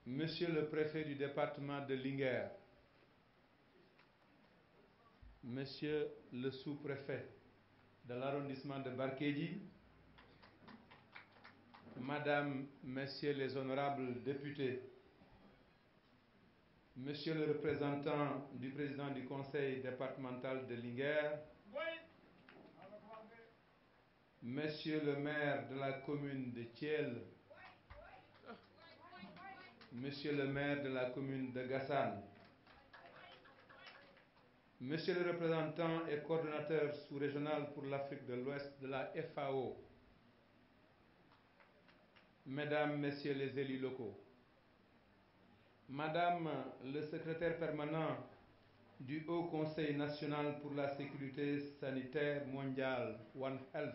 Monsieur le préfet du département de Linguère, Monsieur le sous-préfet de l'arrondissement de Barkédji, Madame, Messieurs les honorables députés, Monsieur le représentant du président du conseil départemental de Linguère, Monsieur le maire de la commune de Thiel, Monsieur le maire de la commune de Gassane, Monsieur le représentant et coordonnateur sous-régional pour l'Afrique de l'Ouest de la FAO, Mesdames, Messieurs les élus locaux, Madame le secrétaire permanent du Haut Conseil national pour la sécurité sanitaire mondiale, One Health,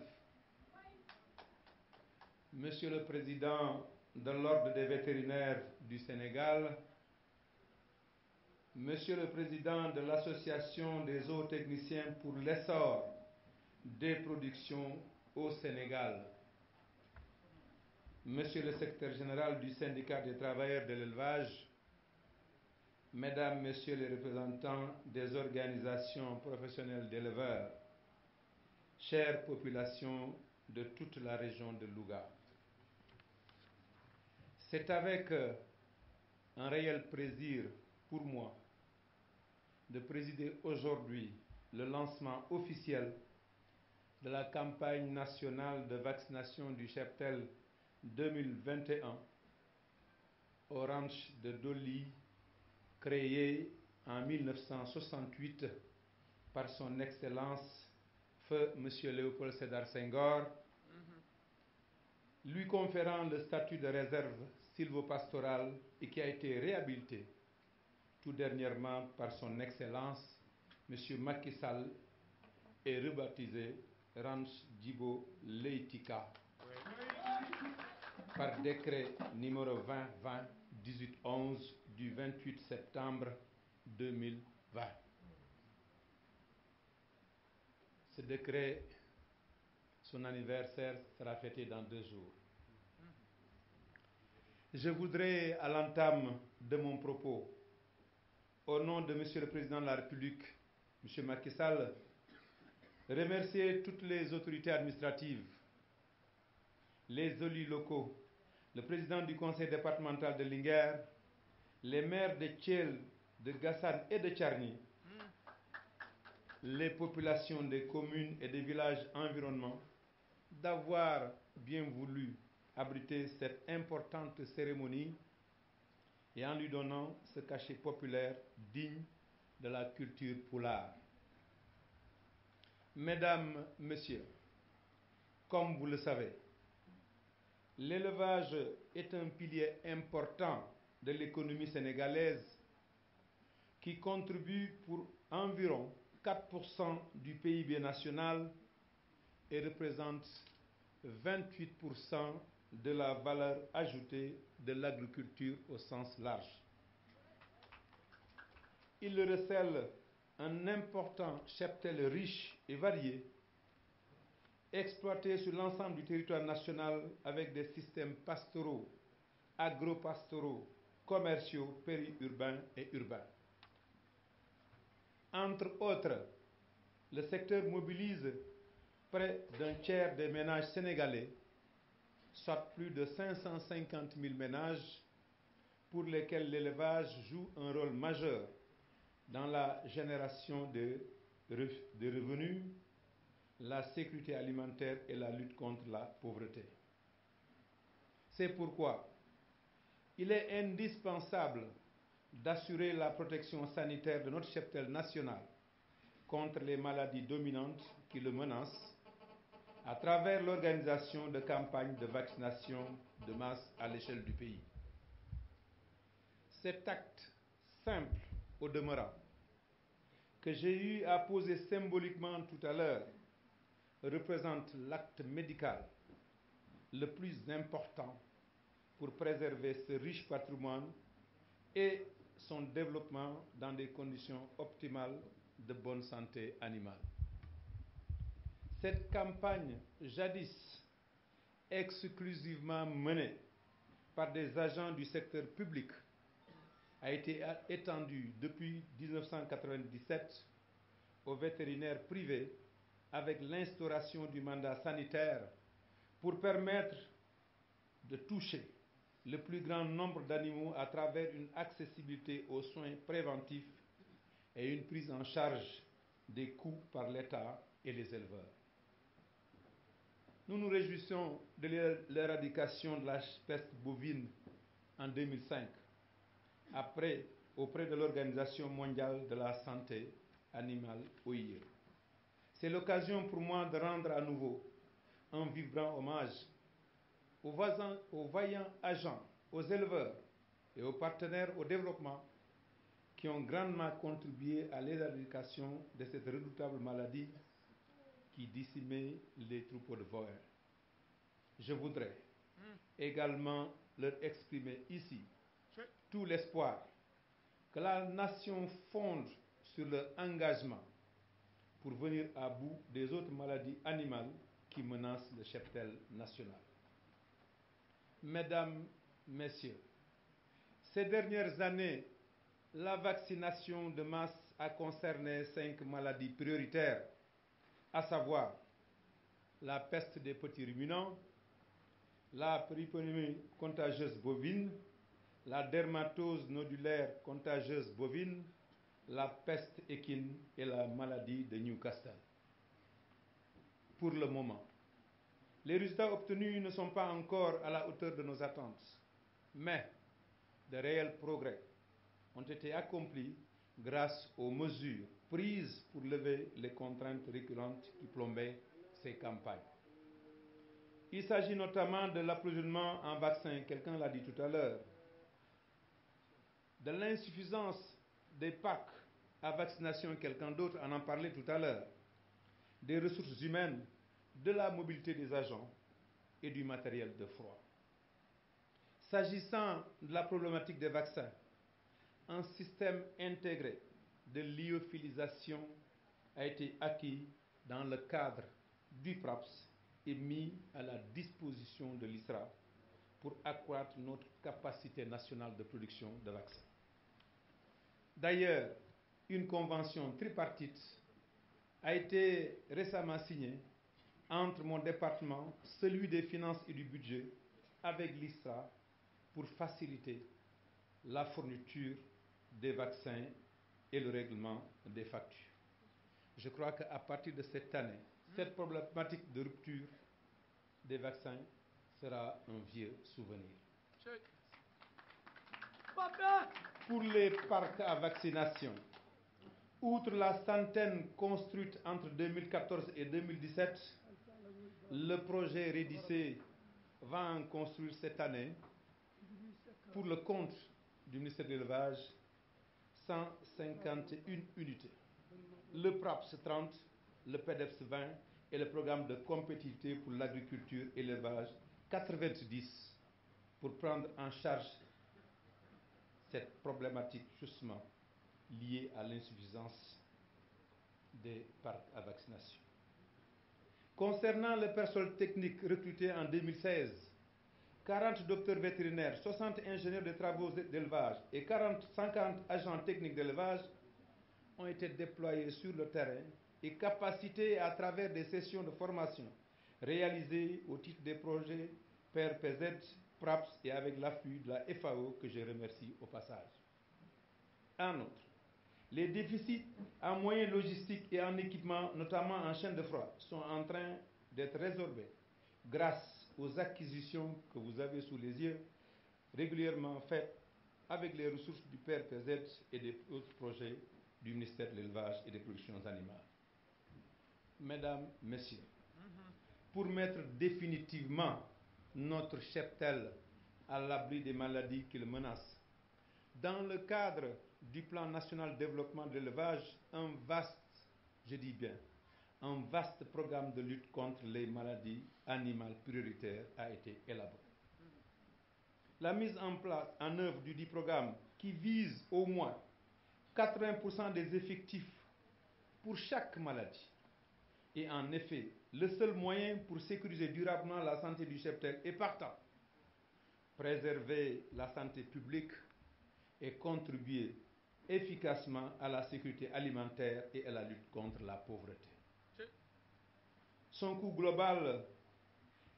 Monsieur le président de l'Ordre des vétérinaires du Sénégal, Monsieur le président de l'Association des zootechniciens pour l'essor des productions au Sénégal, Monsieur le secrétaire général du syndicat des travailleurs de l'élevage, Mesdames, Messieurs les représentants des organisations professionnelles d'éleveurs, chères populations de toute la région de Louga. C'est avec un réel plaisir pour moi de présider aujourd'hui le lancement officiel de la campagne nationale de vaccination du cheptel 2021 au ranch de Doli, créé en 1968 par son Excellence Feu Monsieur Léopold Sédar Senghor, lui conférant le statut de réserve sylvopastorale et qui a été réhabilité tout dernièrement par son Excellence Monsieur Macky Sall et rebaptisé Ranch Djibo Leïtika par décret numéro 2020-1811 du 28 septembre 2020. Ce décret, son anniversaire sera fêté dans 2 jours. Je voudrais, à l'entame de mon propos, au nom de Monsieur le Président de la République, Monsieur Macky Sall, remercier toutes les autorités administratives, les élus locaux, le président du conseil départemental de Linguère, les maires de Thiel, de Gassane et de Thiargny, les populations des communes et des villages environnants, d'avoir bien voulu abriter cette importante cérémonie et en lui donnant ce cachet populaire digne de la culture poulard. Mesdames, Messieurs, comme vous le savez, l'élevage est un pilier important de l'économie sénégalaise qui contribue pour environ 4% du PIB national et représente 28% de la valeur ajoutée de l'agriculture au sens large. Il recèle un important cheptel riche et varié, exploité sur l'ensemble du territoire national avec des systèmes pastoraux, agro-pastoraux, commerciaux, périurbains et urbains. Entre autres, le secteur mobilise près d'un tiers des ménages sénégalais, soit plus de 550 000 ménages, pour lesquels l'élevage joue un rôle majeur dans la génération de revenus, la sécurité alimentaire et la lutte contre la pauvreté. C'est pourquoi il est indispensable d'assurer la protection sanitaire de notre cheptel national contre les maladies dominantes qui le menacent à travers l'organisation de campagnes de vaccination de masse à l'échelle du pays. Cet acte simple au demeurant, que j'ai eu à poser symboliquement tout à l'heure, représente l'acte médical le plus important pour préserver ce riche patrimoine et son développement dans des conditions optimales de bonne santé animale. Cette campagne, jadis exclusivement menée par des agents du secteur public a été étendue depuis 1997 aux vétérinaires privés avec l'instauration du mandat sanitaire pour permettre de toucher le plus grand nombre d'animaux à travers une accessibilité aux soins préventifs et une prise en charge des coûts par l'État et les éleveurs. Nous nous réjouissons de l'éradication de la peste bovine en 2005, auprès de l'Organisation mondiale de la santé animale, OIE. C'est l'occasion pour moi de rendre à nouveau un vibrant hommage aux vaillants agents, aux éleveurs et aux partenaires au développement qui ont grandement contribué à l'éradication de cette redoutable maladie qui décimait les troupeaux de volailles. Je voudrais également leur exprimer ici tout l'espoir que la nation fonde sur leur engagement pour venir à bout des autres maladies animales qui menacent le cheptel national. Mesdames, Messieurs, ces dernières années, la vaccination de masse a concerné 5 maladies prioritaires, à savoir la peste des petits ruminants, la périponymie contagieuse bovine, la dermatose nodulaire contagieuse bovine, la peste équine et la maladie de Newcastle. Pour le moment, les résultats obtenus ne sont pas encore à la hauteur de nos attentes, mais de réels progrès ont été accomplis grâce aux mesures prises pour lever les contraintes récurrentes qui plombaient ces campagnes. Il s'agit notamment de l'approvisionnement en vaccins, quelqu'un l'a dit tout à l'heure, de l'insuffisance des packs à vaccination, quelqu'un d'autre en a parlé tout à l'heure, des ressources humaines, de la mobilité des agents et du matériel de froid. S'agissant de la problématique des vaccins, un système intégré de lyophilisation a été acquis dans le cadre du PRAPS et mis à la disposition de l'ISRA pour accroître notre capacité nationale de production de vaccins. D'ailleurs, une convention tripartite a été récemment signée entre mon département, celui des finances et du budget, avec l'ISRA pour faciliter la fourniture des vaccins et le règlement des factures. Je crois qu'à partir de cette année, cette problématique de rupture des vaccins sera un vieux souvenir. Pour les parcs à vaccination, outre la centaine construite entre 2014 et 2017, le projet Rédissé va en construire cette année, pour le compte du ministère de l'Élevage, 151 unités. Le PRAPS 30, le PEDEPS 20 et le programme de compétitivité pour l'agriculture et l'élevage 90 pour prendre en charge cette problématique justement liée à l'insuffisance des parcs à vaccination. Concernant le personnel technique recruté en 2016, 40 docteurs vétérinaires, 60 ingénieurs de travaux d'élevage et 50 agents techniques d'élevage ont été déployés sur le terrain et capacités à travers des sessions de formation réalisées au titre des projets PRPZ, PRAPS et avec l'appui de la FAO que je remercie au passage. En outre, les déficits en moyens logistiques et en équipement, notamment en chaîne de froid, sont en train d'être résorbés grâce aux acquisitions que vous avez sous les yeux, régulièrement faites avec les ressources du PRPZ et des autres projets du ministère de l'Élevage et des productions animales. Mesdames, Messieurs, pour mettre définitivement notre cheptel à l'abri des maladies qui le menacent, dans le cadre du plan national de développement de l'élevage, un vaste programme de lutte contre les maladies animales prioritaires a été élaboré. La mise en œuvre du dit programme qui vise au moins 80% des effectifs pour chaque maladie est en effet le seul moyen pour sécuriser durablement la santé du cheptel et partant préserver la santé publique et contribuer efficacement à la sécurité alimentaire et à la lutte contre la pauvreté. Son coût global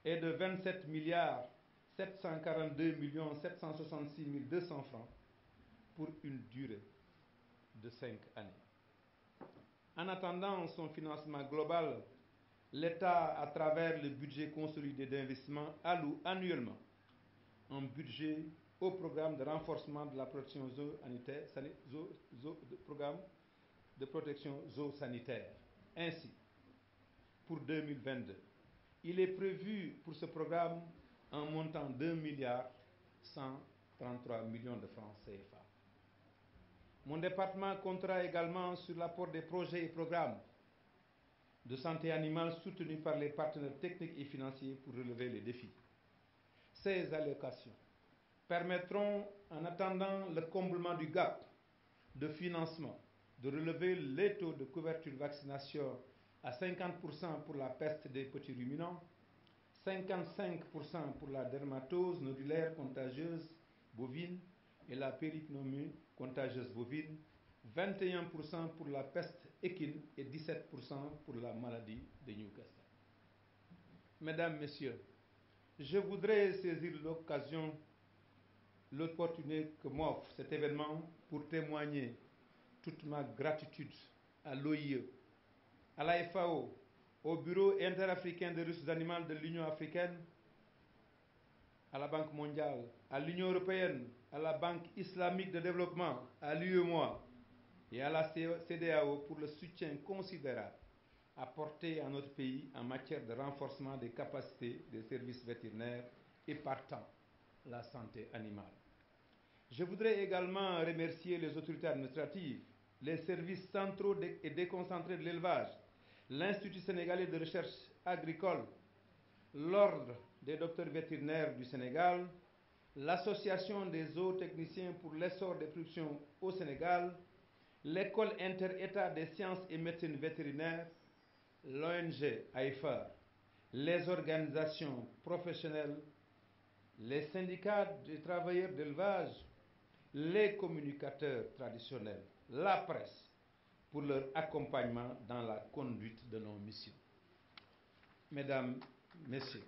est de 27 milliards 742 766 200 francs pour une durée de 5 années. En attendant son financement global, l'État, à travers le budget consolidé d'investissement, alloue annuellement un budget au programme de renforcement de la protection programme de protection zoosanitaire. Ainsi, pour 2022, il est prévu pour ce programme un montant de 1 milliard 133 millions de francs CFA. Mon département comptera également sur l'apport des projets et programmes de santé animale soutenus par les partenaires techniques et financiers pour relever les défis. Ces allocations permettront, en attendant le comblement du gap de financement, de relever les taux de couverture vaccination à 50% pour la peste des petits ruminants, 55% pour la dermatose nodulaire contagieuse bovine et la péripneumonie contagieuse bovine, 21% pour la peste équine et 17% pour la maladie de Newcastle. Mesdames, Messieurs, je voudrais saisir l'opportunité que m'offre cet événement pour témoigner toute ma gratitude à l'OIE, à la FAO, au Bureau interafricain des ressources animales de l'Union africaine, à la Banque mondiale, à l'Union européenne, à la Banque islamique de développement, à l'UEMOA et à la CEDEAO pour le soutien considérable apporté à notre pays en matière de renforcement des capacités des services vétérinaires et partant la santé animale. Je voudrais également remercier les autorités administratives, les services centraux et déconcentrés de l'élevage, l'Institut sénégalais de recherche agricole, l'Ordre des docteurs vétérinaires du Sénégal, l'Association des zootechniciens pour l'essor des productions au Sénégal, l'École inter-État des sciences et médecine vétérinaire, l'ONG AIFA, les organisations professionnelles, les syndicats des travailleurs d'élevage, les communicateurs traditionnels, la presse, pour leur accompagnement dans la conduite de nos missions. Mesdames, Messieurs,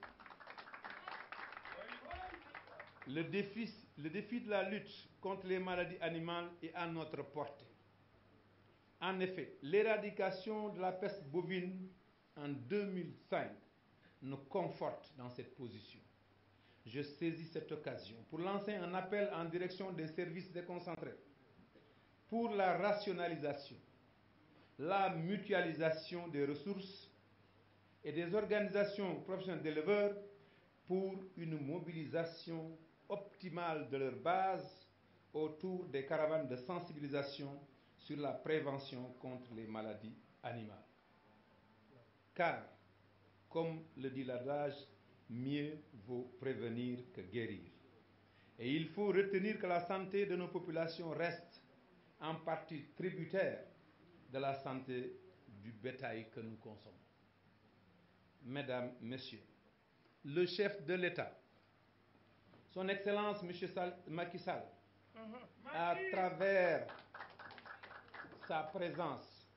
le défi de la lutte contre les maladies animales est à notre portée. En effet, l'éradication de la peste bovine en 2005 nous conforte dans cette position. Je saisis cette occasion pour lancer un appel en direction des services déconcentrés pour la rationalisation, la mutualisation des ressources et des organisations professionnelles d'éleveurs pour une mobilisation optimale de leur base autour des caravanes de sensibilisation sur la prévention contre les maladies animales. Car, comme le dit l'adage, mieux vaut prévenir que guérir. Et il faut retenir que la santé de nos populations reste en partie tributaire de la santé du bétail que nous consommons. Mesdames, Messieurs, le chef de l'État, Son Excellence M. Macky Sall, à travers sa présence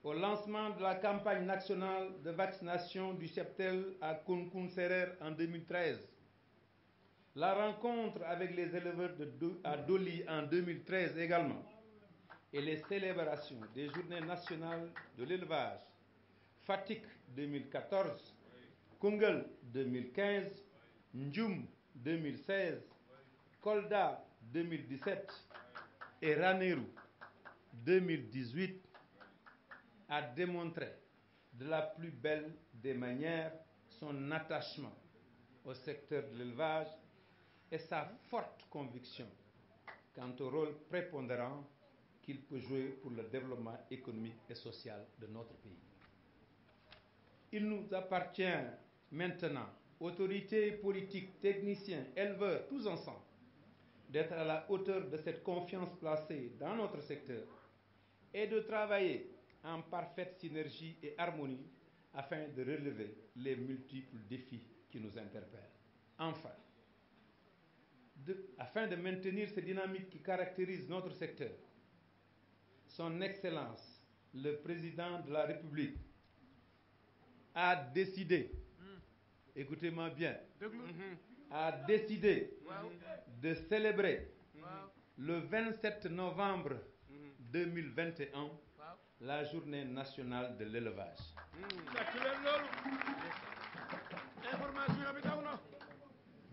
au lancement de la campagne nationale de vaccination du cheptel à Kounkoun Serer en 2013, la rencontre avec les éleveurs à Doli en 2013 également, et les célébrations des journées nationales de l'élevage, Fatick 2014, Koungheul 2015, Ndioum 2016, Kolda 2017 et Ranérou 2018 a démontré de la plus belle des manières son attachement au secteur de l'élevage et sa forte conviction quant au rôle prépondérant qu'il peut jouer pour le développement économique et social de notre pays. Il nous appartient maintenant, autorités politiques, techniciens, éleveurs, tous ensemble, d'être à la hauteur de cette confiance placée dans notre secteur et de travailler en parfaite synergie et harmonie afin de relever les multiples défis qui nous interpellent. Enfin, afin de maintenir cette dynamique qui caractérise notre secteur, Son Excellence, le Président de la République, a décidé, écoutez-moi bien, a décidé de célébrer le 27 novembre 2021 la journée nationale de l'élevage.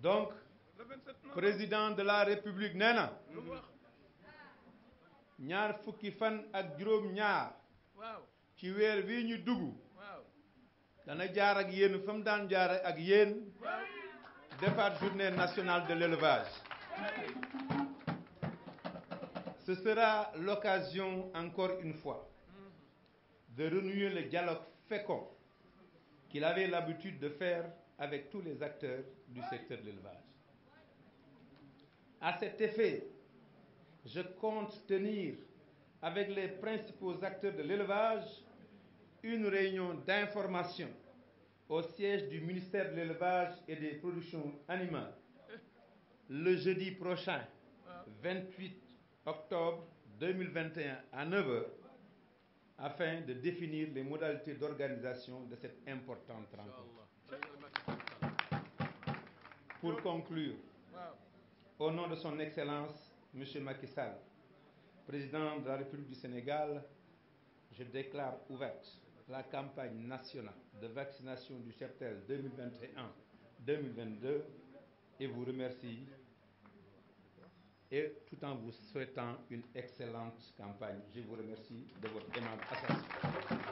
Donc, Président de la République nee na ñaar fukki fan ak juróom ñaar ci weer wi ñu dugg dana jaar ak yéen fa mu daan jaar ak yéen defaat journée nationale de l'élevage. Ce sera l'occasion, encore une fois, de renouer le dialogue fécond qu'il avait l'habitude de faire avec tous les acteurs du secteur de l'élevage. À cet effet, je compte tenir avec les principaux acteurs de l'élevage une réunion d'information au siège du ministère de l'élevage et des productions animales le jeudi prochain, 28 octobre 2021 à 9h, afin de définir les modalités d'organisation de cette importante rencontre. Pour conclure, au nom de son Excellence, M. Macky Sall, Président de la République du Sénégal, je déclare ouverte la campagne nationale de vaccination du cheptel 2021-2022 et vous remercie, et tout en vous souhaitant une excellente campagne. Je vous remercie de votre aimable attention.